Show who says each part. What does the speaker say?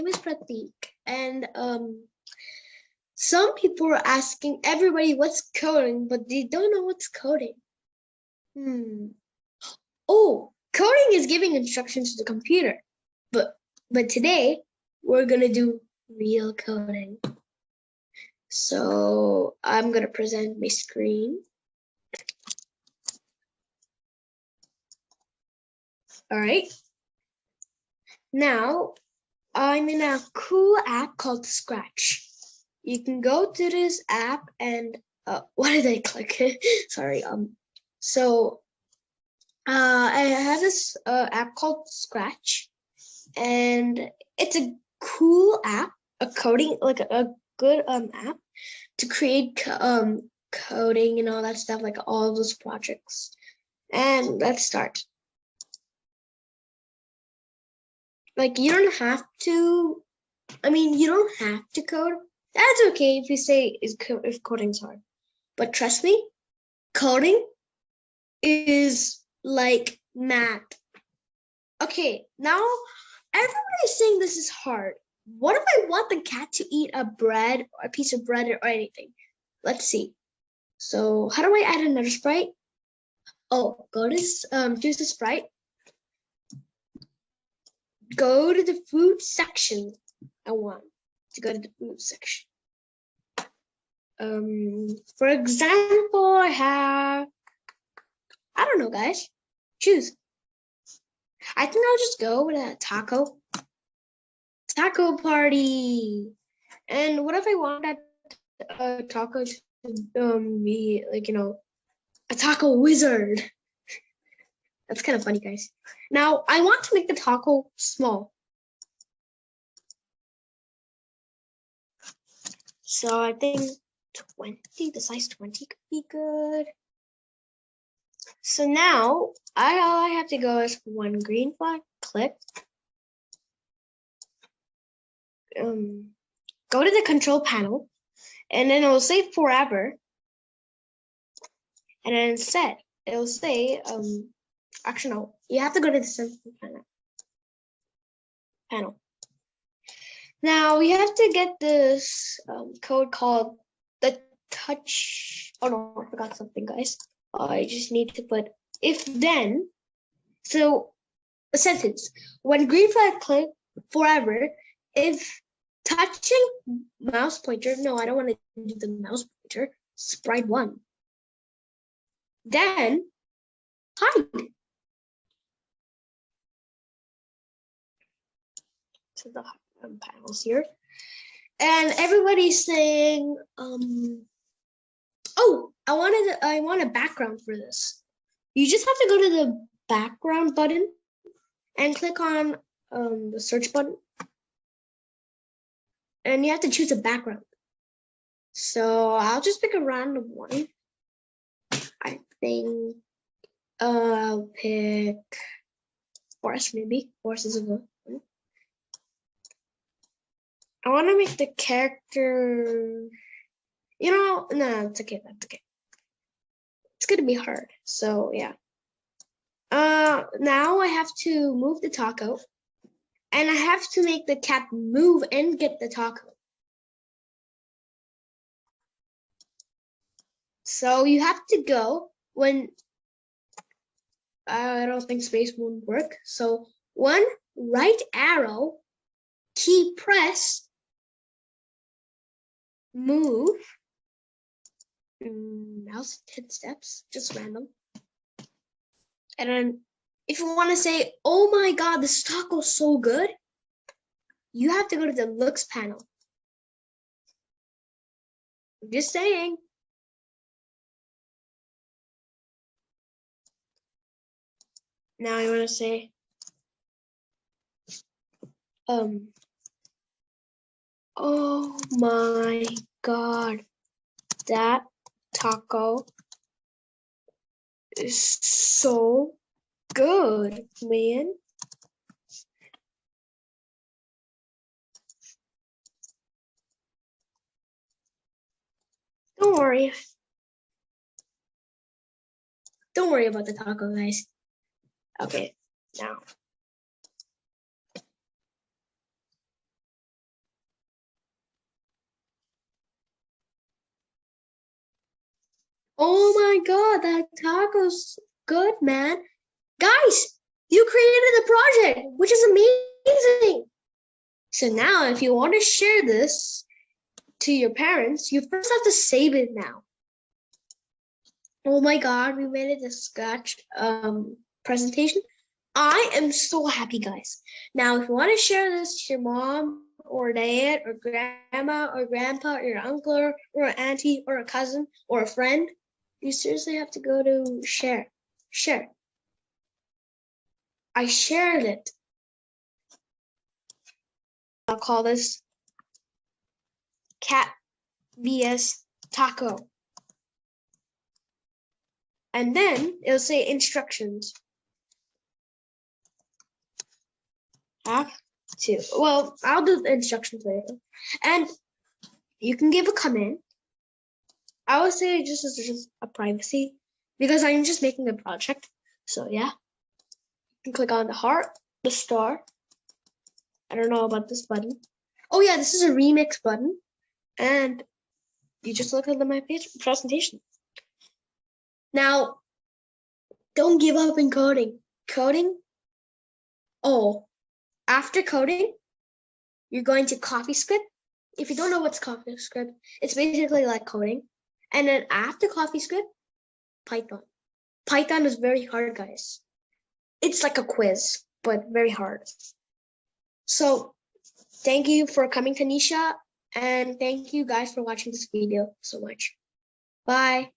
Speaker 1: name is Pratik, and some people are asking everybody what's coding, but they don't know what's coding. Oh, coding is giving instructions to the computer, but today we're gonna do real coding. So I'm gonna present my screen. All right. Now I'm in a cool app called Scratch. You can go to this app and what did I click? Sorry. So I have this app called Scratch, and it's a cool app, a coding, like a good app to create coding and all that stuff, like all of those projects. And let's start. Like you don't have to, you don't have to code. That's okay if you say if coding's hard. But trust me, coding is like math. Okay, now everybody's saying this is hard. What if I want the cat to eat a bread or a piece of bread or anything? Let's see. So how do I add another sprite? Oh, go to choose the sprite. Go to the food section. I want to go to the food section. For example, I have, I don't know, guys. Choose. I think I'll just go with a taco. Taco party. And what if I want that taco to be like, a taco wizard? That's kind of funny, guys. Now, I want to make the taco small. So I think 20, the size 20 could be good. So now, all I have to go is one green flag, click. Go to the control panel, and then it'll say forever. And then set, it'll say, actually no, you have to go to the simple panel. Now we have to get this code called the touch. Oh no, I forgot something, guys. I just need to put if then. So a sentence, when green flag click forever, if touching mouse pointer, no, I don't want to do the mouse pointer, sprite 1. Then hide. To the panels here, and everybody's saying, oh, I want a background for this. You just have to go to the background button and click on the search button, and you have to choose a background. So I'll just pick a random one. I think I'll pick forest, maybe. Forest is a good one. I want to make the character, no, it's okay, that's okay. It's gonna be hard, so yeah. Now I have to move the taco, and I have to make the cat move and get the taco. So you have to go when, I don't think space won't work. So one right arrow, key press, move, mouse 10 steps, just random. And then if you want to say, oh my God, this taco's so good, you have to go to the looks panel. I'm just saying. Now I want to say, oh my God, that taco is so good, man. Don't worry. Don't worry about the taco, guys. Okay, now. Oh my God, that taco's good, man. Guys, you created a project, which is amazing. So now if you want to share this to your parents, you first have to save it now. Oh my God, we made it a sketch presentation. I am so happy, guys. Now, if you want to share this to your mom or dad or grandma or grandpa or your uncle or an auntie or a cousin or a friend, you seriously have to go to share. Share. I shared it. I'll call this cat vs taco. And then it'll say instructions. Have to. Well, I'll do the instructions later. And you can give a command. I would say just a privacy because I'm just making a project. So yeah, you can click on the heart, the star. I don't know about this button. Oh yeah, this is a remix button. And you just look at my presentation. Now, don't give up in coding. Coding, oh, after coding, you're going to CoffeeScript. If you don't know what's CoffeeScript, it's basically like coding. And then after CoffeeScript, Python. Python is very hard, guys. It's like a quiz, but very hard. So thank you for coming, Tanisha. And thank you guys for watching this video so much. Bye.